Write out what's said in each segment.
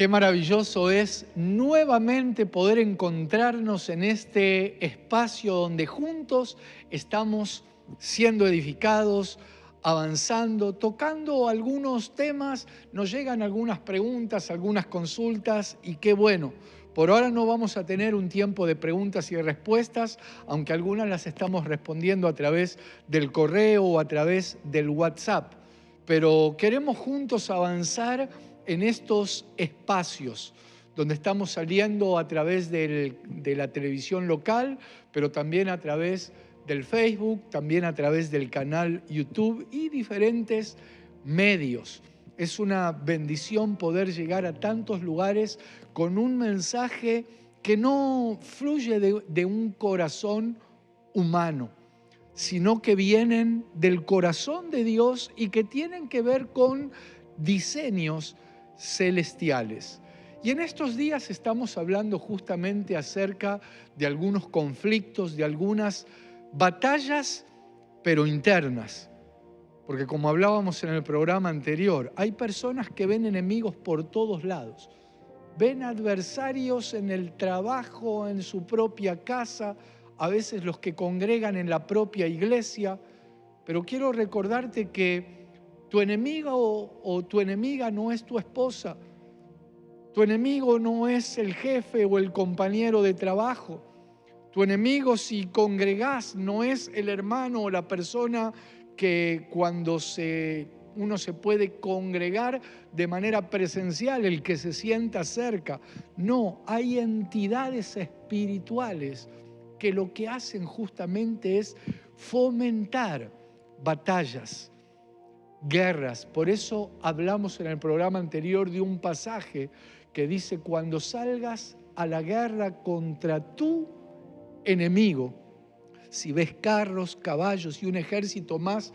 Qué maravilloso es nuevamente poder encontrarnos en este espacio donde juntos estamos siendo edificados, avanzando, tocando algunos temas, nos llegan algunas preguntas, algunas consultas y qué bueno. Por ahora no vamos a tener un tiempo de preguntas y respuestas, aunque algunas las estamos respondiendo a través del correo o a través del WhatsApp. Pero queremos juntos avanzar en estos espacios donde estamos saliendo a través de la televisión local, pero también a través del Facebook, también a través del canal YouTube y diferentes medios. Es una bendición poder llegar a tantos lugares con un mensaje que no fluye de un corazón humano, sino que vienen del corazón de Dios y que tienen que ver con diseños celestiales. Y en estos días estamos hablando justamente acerca de algunos conflictos, de algunas batallas, pero internas. Porque como hablábamos en el programa anterior, hay personas que ven enemigos por todos lados. Ven adversarios en el trabajo, en su propia casa, a veces los que congregan en la propia iglesia. Pero quiero recordarte que tu enemigo o tu enemiga no es tu esposa. Tu enemigo no es el jefe o el compañero de trabajo. Tu enemigo, si congregás, no es el hermano o la persona que cuando uno se puede congregar de manera presencial, el que se sienta cerca. No, hay entidades espirituales que lo que hacen justamente es fomentar batallas, guerras. Por eso hablamos en el programa anterior de un pasaje que dice: cuando salgas a la guerra contra tu enemigo, si ves carros, caballos y un ejército más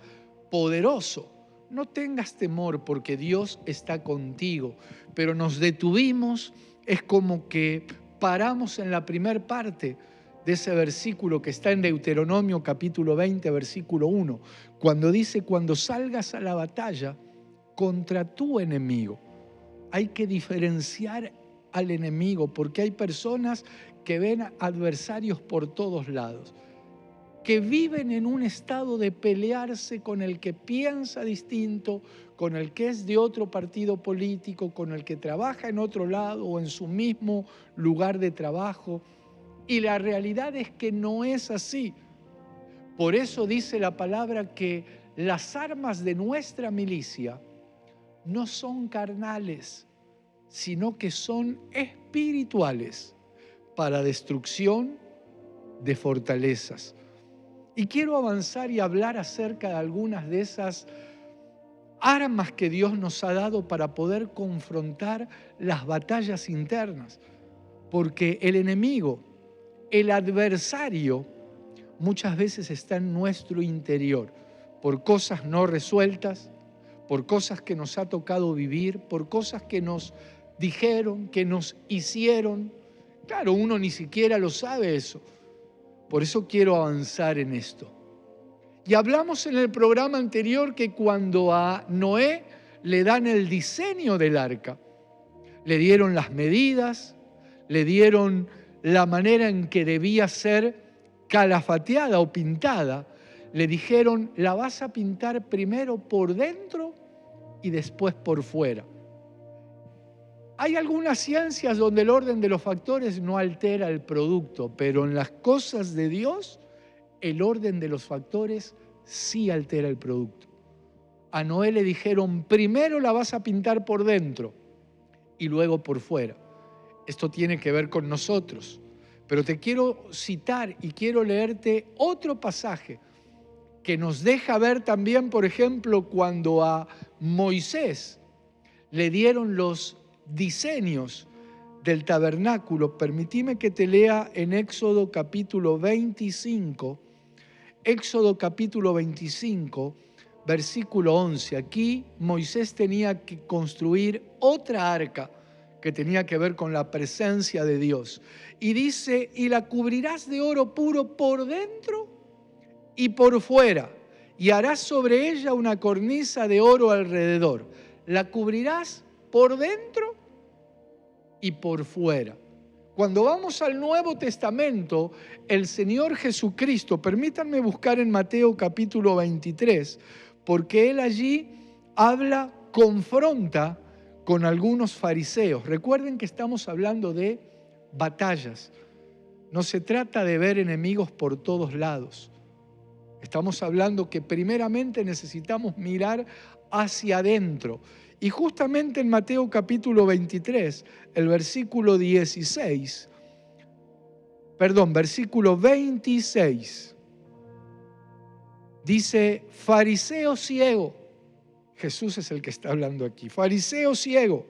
poderoso, no tengas temor porque Dios está contigo. Pero nos detuvimos, es como que paramos en la primer parte de ese versículo que está en Deuteronomio capítulo 20, versículo 1, cuando dice: cuando salgas a la batalla contra tu enemigo. Hay que diferenciar al enemigo porque hay personas que ven adversarios por todos lados, que viven en un estado de pelearse con el que piensa distinto, con el que es de otro partido político, con el que trabaja en otro lado o en su mismo lugar de trabajo. Y la realidad es que no es así. Por eso dice la palabra que las armas de nuestra milicia no son carnales, sino que son espirituales para destrucción de fortalezas. Y quiero avanzar y hablar acerca de algunas de esas armas que Dios nos ha dado para poder confrontar las batallas internas. Porque el enemigo, el adversario, muchas veces está en nuestro interior, por cosas no resueltas, por cosas que nos ha tocado vivir, por cosas que nos dijeron, que nos hicieron. Claro, uno ni siquiera lo sabe eso. Por eso quiero avanzar en esto. Y hablamos en el programa anterior que cuando a Noé le dan el diseño del arca, le dieron las medidas, le dieron la manera en que debía ser calafateada o pintada, le dijeron: la vas a pintar primero por dentro y después por fuera. Hay algunas ciencias donde el orden de los factores no altera el producto, pero en las cosas de Dios, el orden de los factores sí altera el producto. A Noé le dijeron: primero la vas a pintar por dentro y luego por fuera. Esto tiene que ver con nosotros. Pero te quiero citar y quiero leerte otro pasaje que nos deja ver también, por ejemplo, cuando a Moisés le dieron los diseños del tabernáculo. Permitime que te lea en Éxodo capítulo 25, Éxodo capítulo 25, versículo 11. Aquí Moisés tenía que construir otra arca que tenía que ver con la presencia de Dios. Y dice: y la cubrirás de oro puro por dentro y por fuera, y harás sobre ella una cornisa de oro alrededor. La cubrirás por dentro y por fuera. Cuando vamos al Nuevo Testamento, el Señor Jesucristo, permítanme buscar en Mateo capítulo 23, porque Él allí habla, confronta con algunos fariseos. Recuerden que estamos hablando de batallas. No se trata de ver enemigos por todos lados. Estamos hablando que primeramente necesitamos mirar hacia adentro. Y justamente en Mateo capítulo 23, el versículo 26, dice, fariseo ciego, Jesús es el que está hablando aquí, fariseo ciego,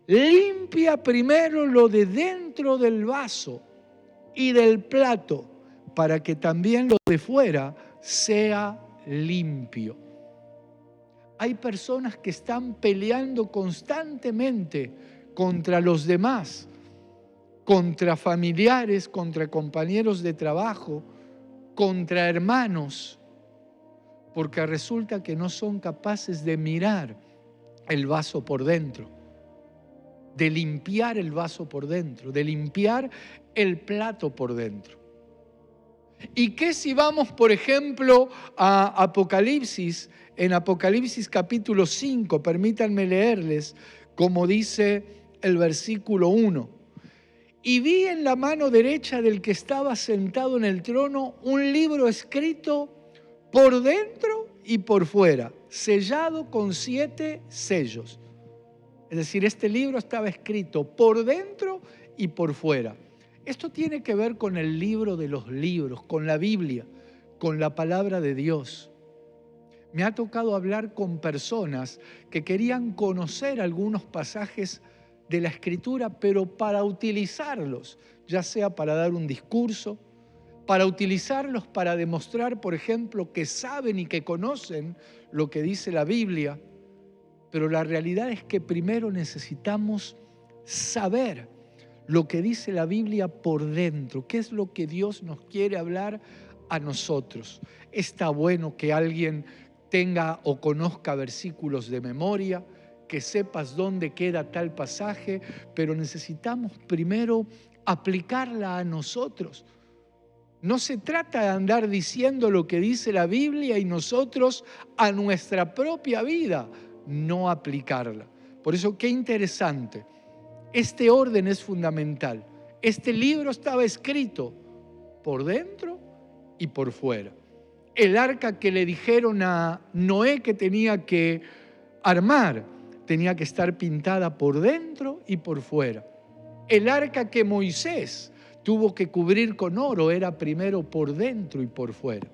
limpia primero lo de dentro del vaso y del plato, para que también lo de fuera sea limpio. Hay personas que están peleando constantemente contra los demás, contra familiares, contra compañeros de trabajo, contra hermanos, porque resulta que no son capaces de mirar el vaso por dentro, de limpiar el vaso por dentro, de limpiar el plato por dentro. ¿Y qué si vamos, por ejemplo, a Apocalipsis? En Apocalipsis capítulo 5, permítanme leerles, como dice el versículo 1. Y vi en la mano derecha del que estaba sentado en el trono un libro escrito por dentro y por fuera, sellado con 7 sellos. Es decir, este libro estaba escrito por dentro y por fuera. Esto tiene que ver con el libro de los libros, con la Biblia, con la palabra de Dios. Me ha tocado hablar con personas que querían conocer algunos pasajes de la Escritura, pero para utilizarlos, ya sea para dar un discurso, para utilizarlos para demostrar, por ejemplo, que saben y que conocen lo que dice la Biblia. Pero la realidad es que primero necesitamos saber lo que dice la Biblia por dentro, qué es lo que Dios nos quiere hablar a nosotros. Está bueno que alguien tenga o conozca versículos de memoria, que sepas dónde queda tal pasaje, pero necesitamos primero aplicarla a nosotros. No se trata de andar diciendo lo que dice la Biblia y nosotros a nuestra propia vida no aplicarla. Por eso, qué interesante. Este orden es fundamental. Este libro estaba escrito por dentro y por fuera. El arca que le dijeron a Noé que tenía que armar, tenía que estar pintada por dentro y por fuera. El arca que Moisés tuvo que cubrir con oro era primero por dentro y por fuera.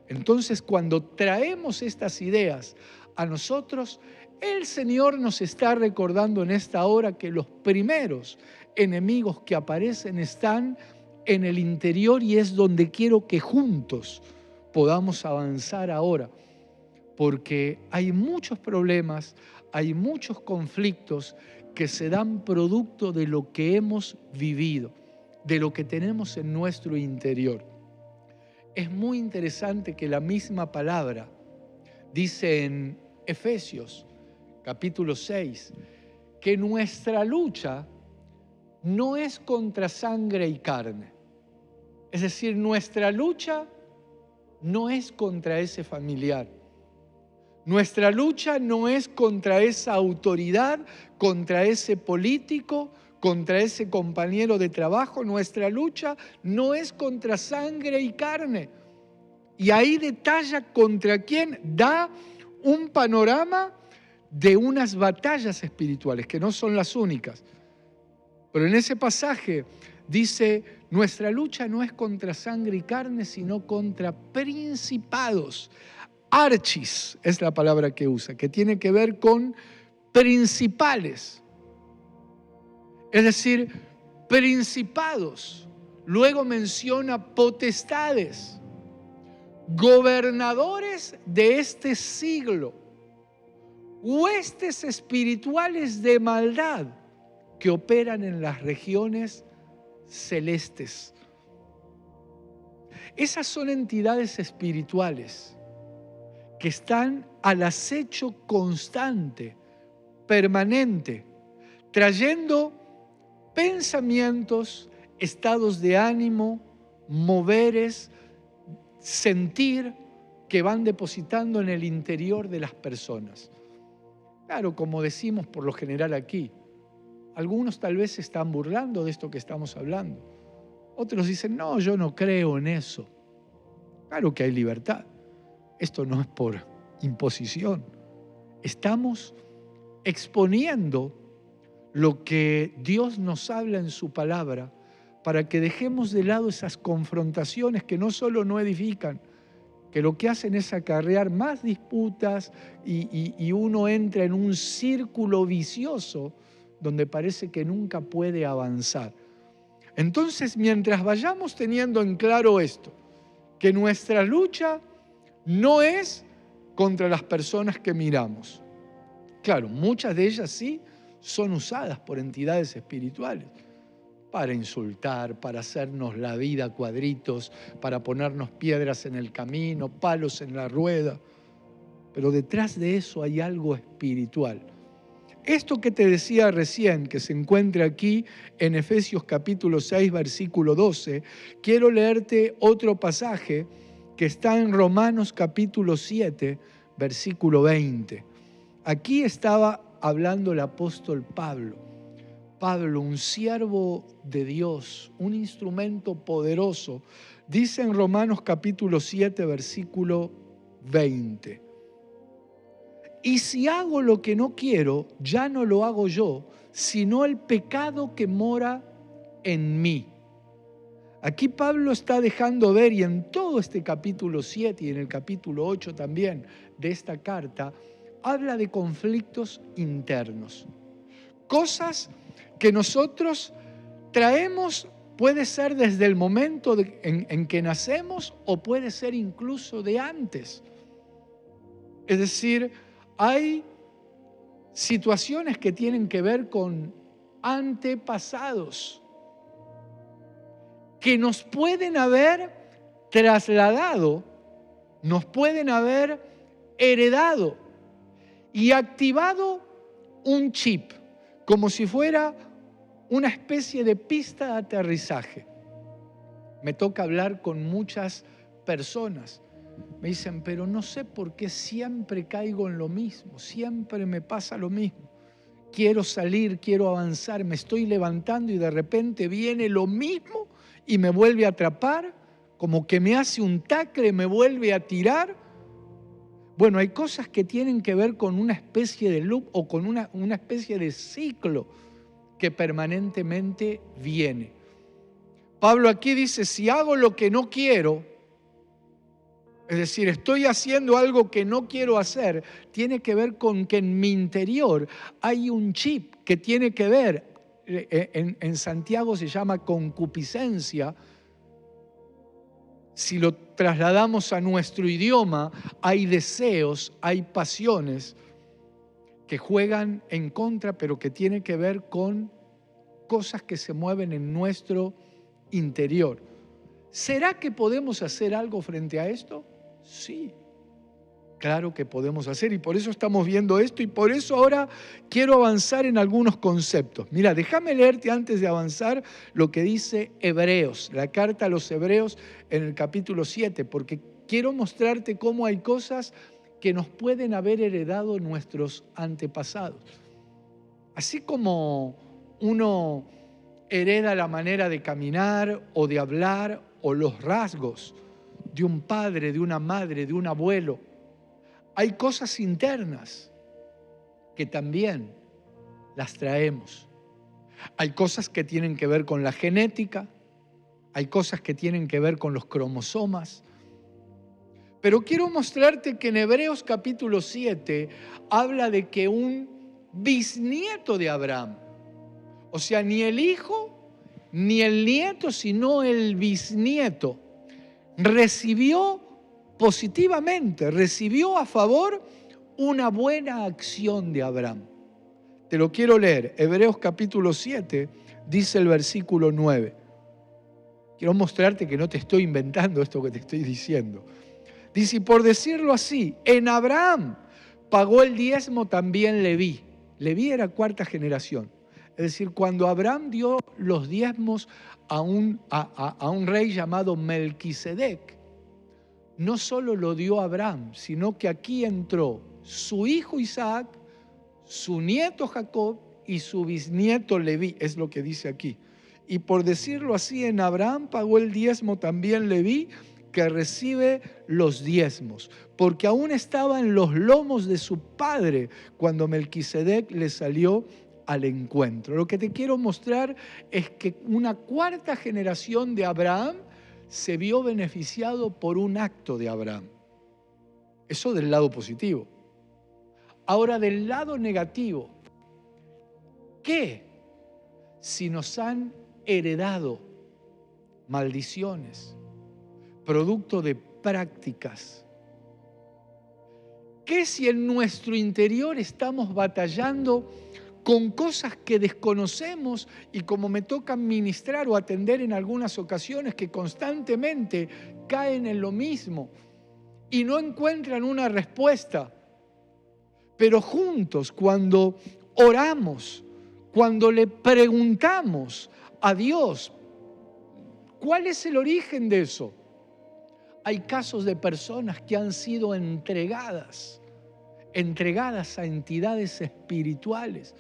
Entonces, cuando traemos estas ideas a nosotros, el Señor nos está recordando en esta hora que los primeros enemigos que aparecen están en el interior y es donde quiero que juntos podamos avanzar ahora, porque hay muchos problemas, hay muchos conflictos que se dan producto de lo que hemos vivido, de lo que tenemos en nuestro interior. Es muy interesante que la misma palabra dice en Efesios capítulo 6, que nuestra lucha no es contra sangre y carne. Es decir, nuestra lucha no es contra ese familiar. Nuestra lucha no es contra esa autoridad, contra ese político, contra ese compañero de trabajo. Nuestra lucha no es contra sangre y carne. Y ahí detalla contra quién, da un panorama de unas batallas espirituales, que no son las únicas. Pero en ese pasaje dice, nuestra lucha no es contra sangre y carne, sino contra principados. Archis es la palabra que usa, que tiene que ver con principales. Es decir, principados. Luego menciona potestades, gobernadores de este siglo, huestes espirituales de maldad que operan en las regiones celestes. Esas son entidades espirituales que están al acecho constante, permanente, trayendo pensamientos, estados de ánimo, moveres, sentir que van depositando en el interior de las personas. Claro, como decimos por lo general aquí, algunos tal vez se están burlando de esto que estamos hablando. Otros dicen, no, yo no creo en eso. Claro que hay libertad. Esto no es por imposición. Estamos exponiendo lo que Dios nos habla en su palabra para que dejemos de lado esas confrontaciones que no solo no edifican, que lo que hacen es acarrear más disputas y uno entra en un círculo vicioso donde parece que nunca puede avanzar. Entonces, mientras vayamos teniendo en claro esto, que nuestra lucha no es contra las personas que miramos. Claro, muchas de ellas sí son usadas por entidades espirituales para insultar, para hacernos la vida cuadritos, para ponernos piedras en el camino, palos en la rueda. Pero detrás de eso hay algo espiritual. Esto que te decía recién, que se encuentra aquí en Efesios capítulo 6, versículo 12, quiero leerte otro pasaje que está en Romanos capítulo 7, versículo 20. Aquí estaba hablando el apóstol Pablo. Pablo, un siervo de Dios, un instrumento poderoso, dice en Romanos capítulo 7, versículo 20. Y si hago lo que no quiero, ya no lo hago yo, sino el pecado que mora en mí. Aquí Pablo está dejando ver, y en todo este capítulo 7 y en el capítulo 8 también de esta carta, habla de conflictos internos. Cosas que nosotros traemos, puede ser desde el momento en que nacemos o puede ser incluso de antes. Es decir, hay situaciones que tienen que ver con antepasados que nos pueden haber trasladado, nos pueden haber heredado y activado un chip, como si fuera una especie de pista de aterrizaje. Me toca hablar con muchas personas. Me dicen, pero no sé por qué siempre caigo en lo mismo, siempre me pasa lo mismo. Quiero salir, quiero avanzar, me estoy levantando y de repente viene lo mismo y me vuelve a atrapar, como que me hace un tacle, me vuelve a tirar. Bueno, hay cosas que tienen que ver con una especie de loop o con una especie de ciclo que permanentemente viene. Pablo aquí dice, si hago lo que no quiero, es decir, estoy haciendo algo que no quiero hacer, tiene que ver con que en mi interior hay un chip que tiene que ver, en Santiago se llama concupiscencia. Si lo trasladamos a nuestro idioma, hay deseos, hay pasiones que juegan en contra, pero que tienen que ver con cosas que se mueven en nuestro interior. ¿Será que podemos hacer algo frente a esto? Sí, claro que podemos hacer, y por eso estamos viendo esto, y por eso ahora quiero avanzar en algunos conceptos. Mira, déjame leerte antes de avanzar lo que dice Hebreos, la carta a los Hebreos en el capítulo 7, porque quiero mostrarte cómo hay cosas que nos pueden haber heredado nuestros antepasados. Así como uno hereda la manera de caminar o de hablar o los rasgos de un padre, de una madre, de un abuelo, hay cosas internas que también las traemos. Hay cosas que tienen que ver con la genética, hay cosas que tienen que ver con los cromosomas. Pero quiero mostrarte que en Hebreos capítulo 7 habla de que un bisnieto de Abraham, o sea, ni el hijo ni el nieto, sino el bisnieto, recibió positivamente, recibió a favor una buena acción de Abraham. Te lo quiero leer. Hebreos capítulo 7 dice el versículo 9. Quiero mostrarte que no te estoy inventando esto que te estoy diciendo. Dice, y por decirlo así, en Abraham pagó el diezmo también Leví. Leví era cuarta generación. Es decir, cuando Abraham dio los diezmos a un rey llamado Melquisedec, no solo lo dio a Abraham, sino que aquí entró su hijo Isaac, su nieto Jacob y su bisnieto Leví, es lo que dice aquí. Y por decirlo así, en Abraham pagó el diezmo también Leví, que recibe los diezmos, porque aún estaba en los lomos de su padre cuando Melquisedec le salió al encuentro. Lo que te quiero mostrar es que una cuarta generación de Abraham se vio beneficiado por un acto de Abraham. Eso del lado positivo. Ahora, del lado negativo, ¿qué si nos han heredado maldiciones, producto de prácticas? ¿Qué si en nuestro interior estamos batallando con cosas que desconocemos y como me toca ministrar o atender en algunas ocasiones que constantemente caen en lo mismo y no encuentran una respuesta? Pero juntos, cuando oramos, cuando le preguntamos a Dios, ¿cuál es el origen de eso? Hay casos de personas que han sido entregadas a entidades espirituales.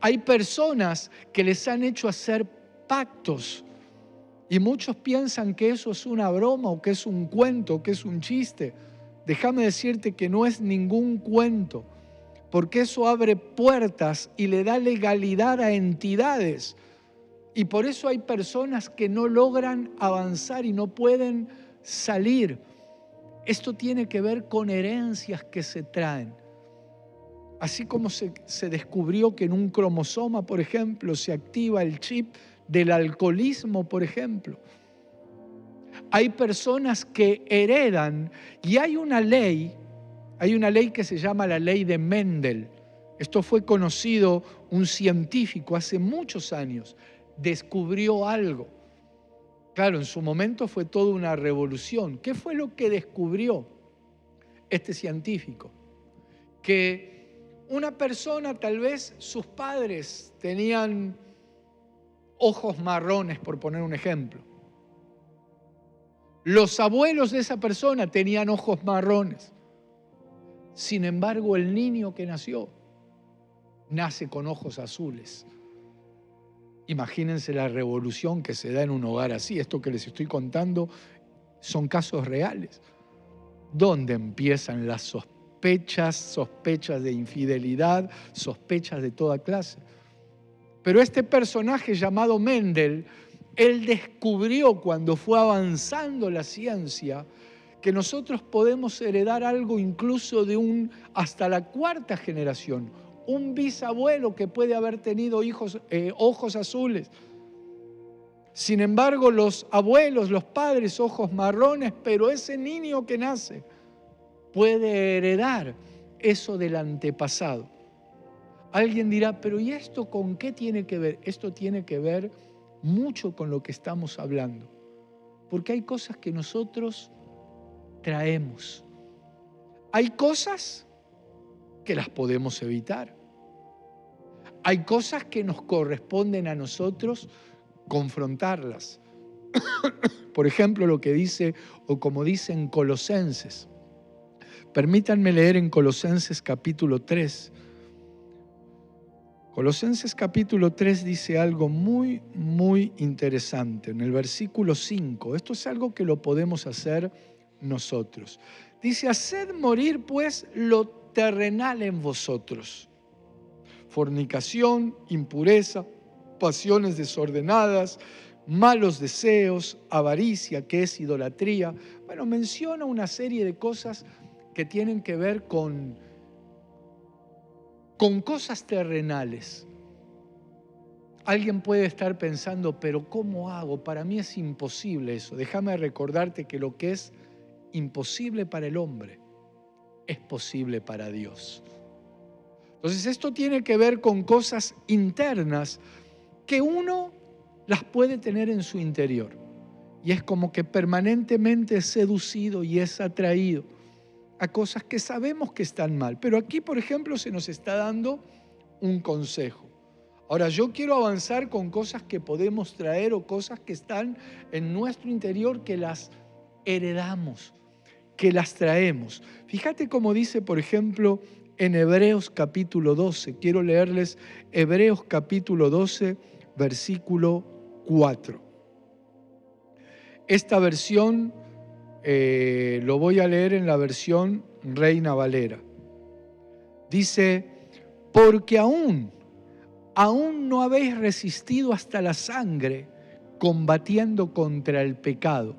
Hay personas que les han hecho hacer pactos y muchos piensan que eso es una broma o que es un cuento, que es un chiste. Déjame decirte que no es ningún cuento, porque eso abre puertas y le da legalidad a entidades. Y por eso hay personas que no logran avanzar y no pueden salir. Esto tiene que ver con herencias que se traen. Así como se descubrió que en un cromosoma, por ejemplo, se activa el chip del alcoholismo, por ejemplo. Hay personas que heredan y hay una ley que se llama la ley de Mendel. Esto fue conocido, un científico hace muchos años, descubrió algo. Claro, en su momento fue toda una revolución. ¿Qué fue lo que descubrió este científico? Que una persona, tal vez sus padres tenían ojos marrones, por poner un ejemplo. Los abuelos de esa persona tenían ojos marrones. Sin embargo, el niño que nació, nace con ojos azules. Imagínense la revolución que se da en un hogar así. Esto que les estoy contando son casos reales. ¿Dónde empiezan las sospechas de infidelidad, sospechas de toda clase? Pero este personaje llamado Mendel, él descubrió cuando fue avanzando la ciencia que nosotros podemos heredar algo incluso de hasta la cuarta generación. Un bisabuelo que puede haber tenido ojos azules. Sin embargo, los abuelos, los padres, ojos marrones, pero ese niño que nace puede heredar eso del antepasado. Alguien dirá, pero ¿y esto con qué tiene que ver? Esto tiene que ver mucho con lo que estamos hablando. Porque hay cosas que nosotros traemos. Hay cosas que las podemos evitar. Hay cosas que nos corresponden a nosotros confrontarlas. Por ejemplo, lo que dice, o como dice en Colosenses. Permítanme leer en Colosenses capítulo 3. Colosenses capítulo 3 dice algo muy, muy interesante. En el versículo 5, esto es algo que lo podemos hacer nosotros. Dice, haced morir pues lo terrenal en vosotros. Fornicación, impureza, pasiones desordenadas, malos deseos, avaricia, que es idolatría. Bueno, menciona una serie de cosas que tienen que ver con cosas terrenales. Alguien puede estar pensando, pero ¿cómo hago? Para mí es imposible eso. Déjame recordarte que lo que es imposible para el hombre es posible para Dios. Entonces esto tiene que ver con cosas internas que uno las puede tener en su interior. Y es como que permanentemente es seducido y es atraído a cosas que sabemos que están mal. Pero aquí, por ejemplo, se nos está dando un consejo. Ahora, yo quiero avanzar con cosas que podemos traer o cosas que están en nuestro interior que las heredamos, que las traemos. Fíjate cómo dice, por ejemplo, en Hebreos capítulo 12. Quiero leerles Hebreos capítulo 12, versículo 4. Esta versión lo voy a leer en la versión Reina Valera. Dice, porque aún no habéis resistido hasta la sangre combatiendo contra el pecado.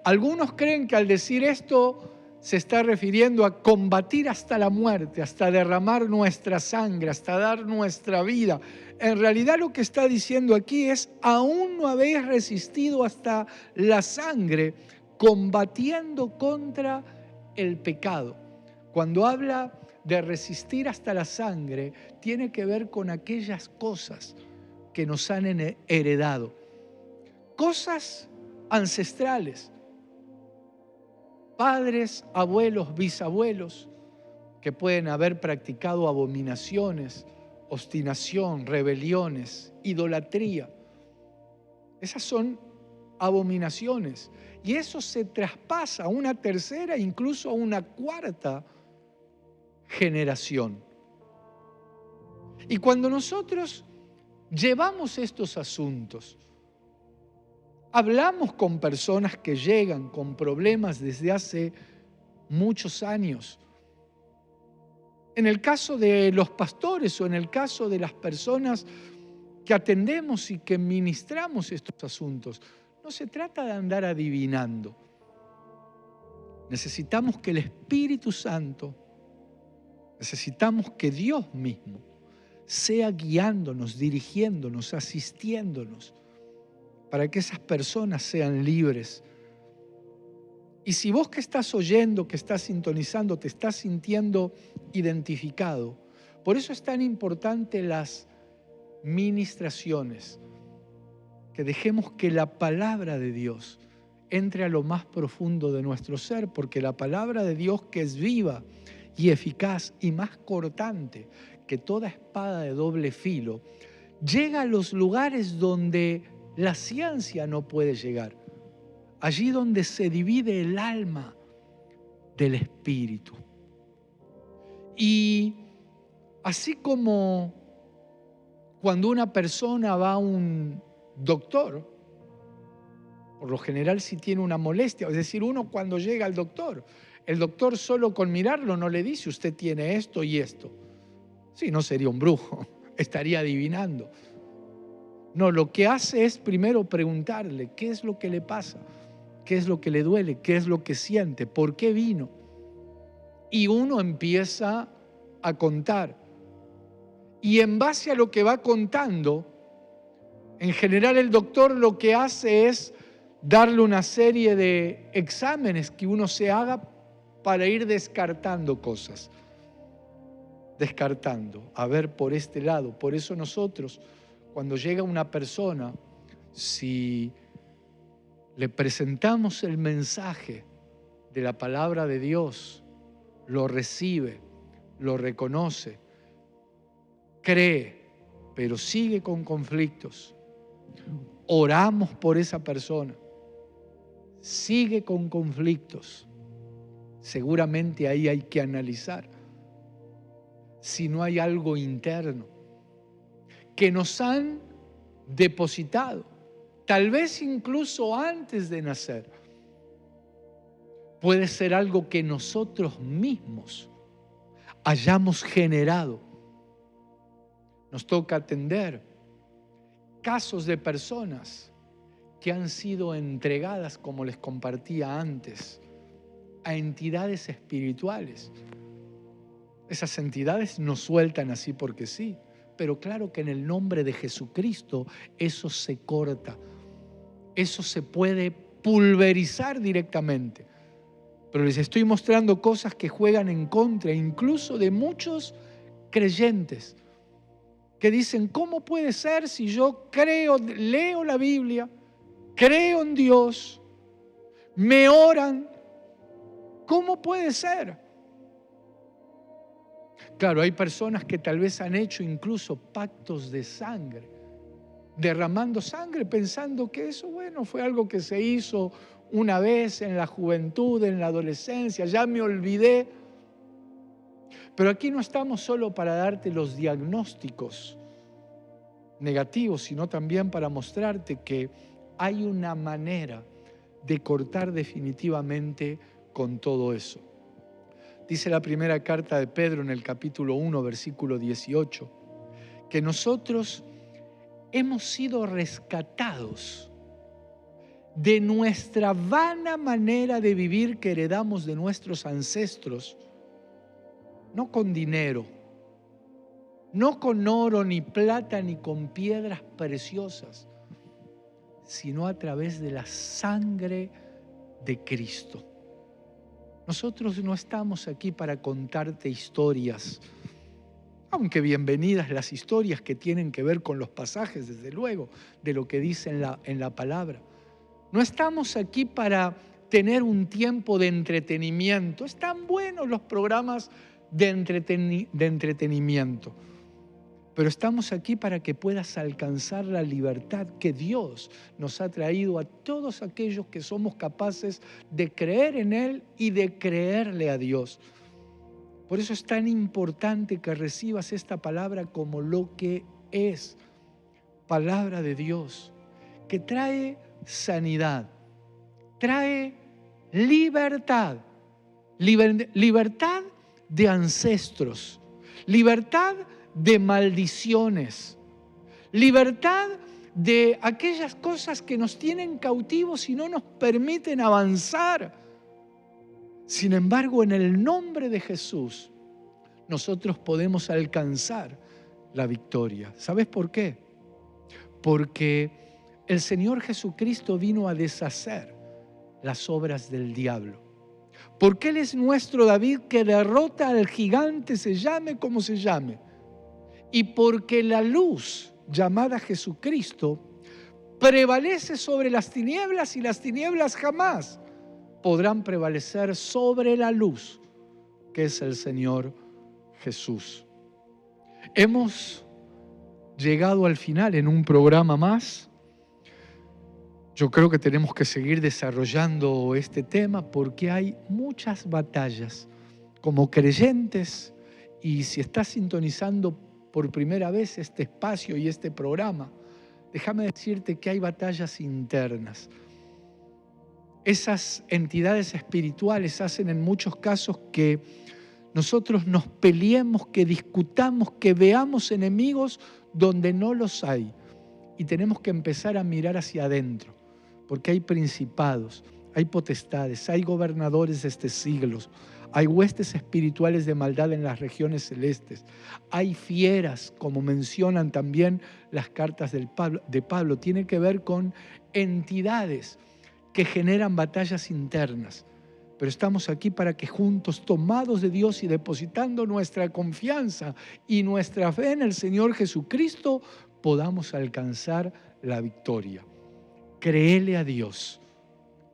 Algunos creen que al decir esto se está refiriendo a combatir hasta la muerte, hasta derramar nuestra sangre, hasta dar nuestra vida. En realidad lo que está diciendo aquí es, aún no habéis resistido hasta la sangre combatiendo contra el pecado. Cuando habla de resistir hasta la sangre, tiene que ver con aquellas cosas que nos han heredado. Cosas ancestrales. Padres, abuelos, bisabuelos, que pueden haber practicado abominaciones, obstinación, rebeliones, idolatría. Esas son abominaciones. Y eso se traspasa a una tercera, incluso a una cuarta generación. Y cuando nosotros llevamos estos asuntos, hablamos con personas que llegan con problemas desde hace muchos años. En el caso de los pastores o en el caso de las personas que atendemos y que ministramos estos asuntos, no se trata de andar adivinando. Necesitamos que el Espíritu Santo, necesitamos que Dios mismo sea guiándonos, dirigiéndonos, asistiéndonos, para que esas personas sean libres. Y si vos que estás oyendo, que estás sintonizando, te estás sintiendo identificado, por eso es tan importante las ministraciones, que dejemos que la palabra de Dios entre a lo más profundo de nuestro ser, porque la palabra de Dios, que es viva y eficaz y más cortante que toda espada de doble filo, llega a los lugares donde la ciencia no puede llegar, allí donde se divide el alma del espíritu. Y así como cuando una persona va a un doctor, por lo general si tiene una molestia, es decir, uno cuando llega al doctor, el doctor solo con mirarlo no le dice usted tiene esto y esto. Sí, no sería un brujo, estaría adivinando. No, lo que hace es primero preguntarle qué es lo que le pasa, qué es lo que le duele, qué es lo que siente, por qué vino. Y uno empieza a contar. Y en base a lo que va contando, en general el doctor lo que hace es darle una serie de exámenes que uno se haga para ir descartando cosas. Descartando, a ver por este lado. Por eso nosotros, cuando llega una persona, si le presentamos el mensaje de la palabra de Dios, lo recibe, lo reconoce, cree, pero sigue con conflictos, oramos por esa persona, sigue con conflictos, seguramente ahí hay que analizar si no hay algo interno que nos han depositado, tal vez incluso antes de nacer. Puede ser algo que nosotros mismos hayamos generado. Nos toca atender casos de personas que han sido entregadas, como les compartía antes, a entidades espirituales. Esas entidades nos sueltan así porque sí, pero claro que en el nombre de Jesucristo eso se corta, eso se puede pulverizar directamente. Pero les estoy mostrando cosas que juegan en contra, incluso de muchos creyentes, que dicen, ¿cómo puede ser si yo creo, leo la Biblia, creo en Dios, me oran? ¿Cómo puede ser? Claro, hay personas que tal vez han hecho incluso pactos de sangre, derramando sangre pensando que eso, bueno, fue algo que se hizo una vez en la juventud, en la adolescencia, ya me olvidé. Pero aquí no estamos solo para darte los diagnósticos negativos, sino también para mostrarte que hay una manera de cortar definitivamente con todo eso. Dice la primera carta de Pedro en el capítulo 1, versículo 18, que nosotros hemos sido rescatados de nuestra vana manera de vivir que heredamos de nuestros ancestros, no con dinero, no con oro, ni plata, ni con piedras preciosas, sino a través de la sangre de Cristo. Nosotros no estamos aquí para contarte historias, aunque bienvenidas las historias que tienen que ver con los pasajes, desde luego, de lo que dice en la palabra. No estamos aquí para tener un tiempo de entretenimiento. Están buenos los programas de entretenimiento, pero estamos aquí para que puedas alcanzar la libertad que Dios nos ha traído a todos aquellos que somos capaces de creer en Él y de creerle a Dios. Por eso es tan importante que recibas esta palabra como lo que es, palabra de Dios, que trae sanidad, trae libertad, libertad de ancestros, libertad de maldiciones, libertad de aquellas cosas que nos tienen cautivos y no nos permiten avanzar. Sin embargo, en el nombre de Jesús, nosotros podemos alcanzar la victoria. ¿Sabes por qué? Porque el Señor Jesucristo vino a deshacer las obras del diablo. Porque Él es nuestro David que derrota al gigante, se llame como se llame. Y porque la luz llamada Jesucristo prevalece sobre las tinieblas y las tinieblas jamás podrán prevalecer sobre la luz que es el Señor Jesús. Hemos llegado al final en un programa más. Yo creo que tenemos que seguir desarrollando este tema porque hay muchas batallas como creyentes, y si estás sintonizando por primera vez este espacio y este programa, déjame decirte que hay batallas internas. Esas entidades espirituales hacen en muchos casos que nosotros nos peleemos, que discutamos, que veamos enemigos donde no los hay. Y tenemos que empezar a mirar hacia adentro, porque hay principados, hay potestades, hay gobernadores de este siglo, hay huestes espirituales de maldad en las regiones celestes, hay fieras, como mencionan también las cartas de Pablo. Tiene que ver con entidades que generan batallas internas. Pero estamos aquí para que juntos, tomados de Dios y depositando nuestra confianza y nuestra fe en el Señor Jesucristo, podamos alcanzar la victoria. Créele a Dios.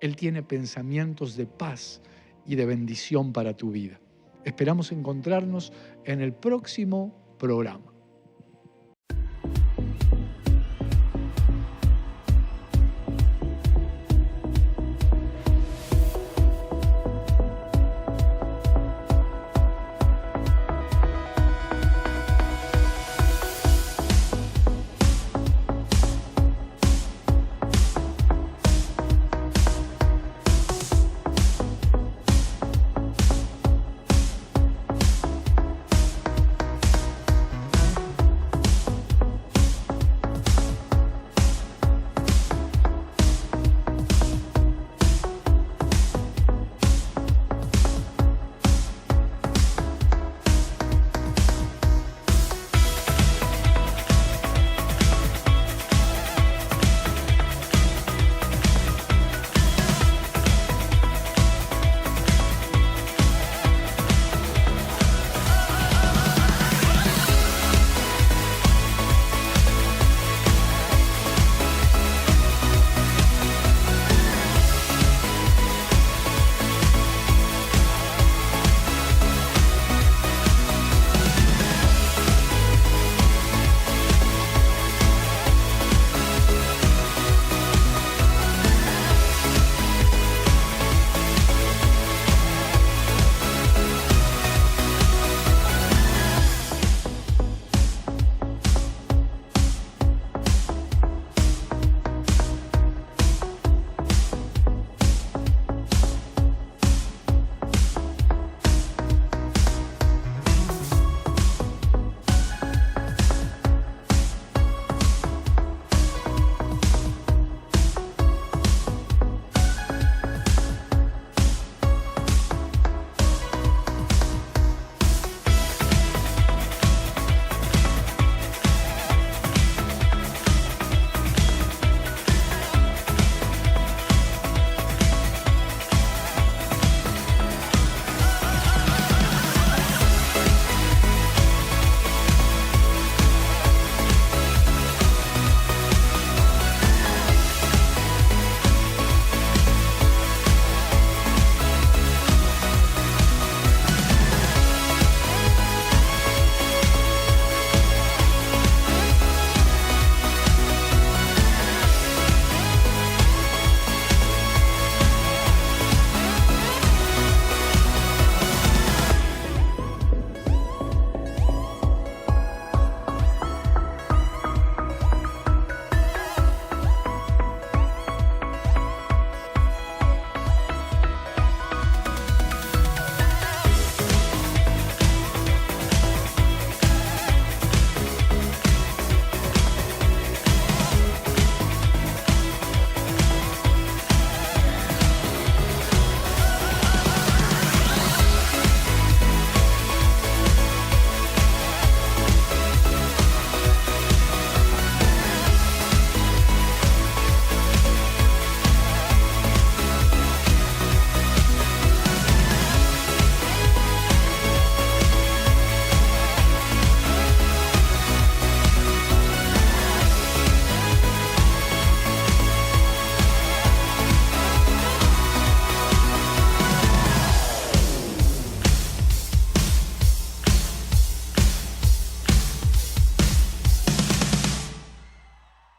Él tiene pensamientos de paz y de bendición para tu vida. Esperamos encontrarnos en el próximo programa.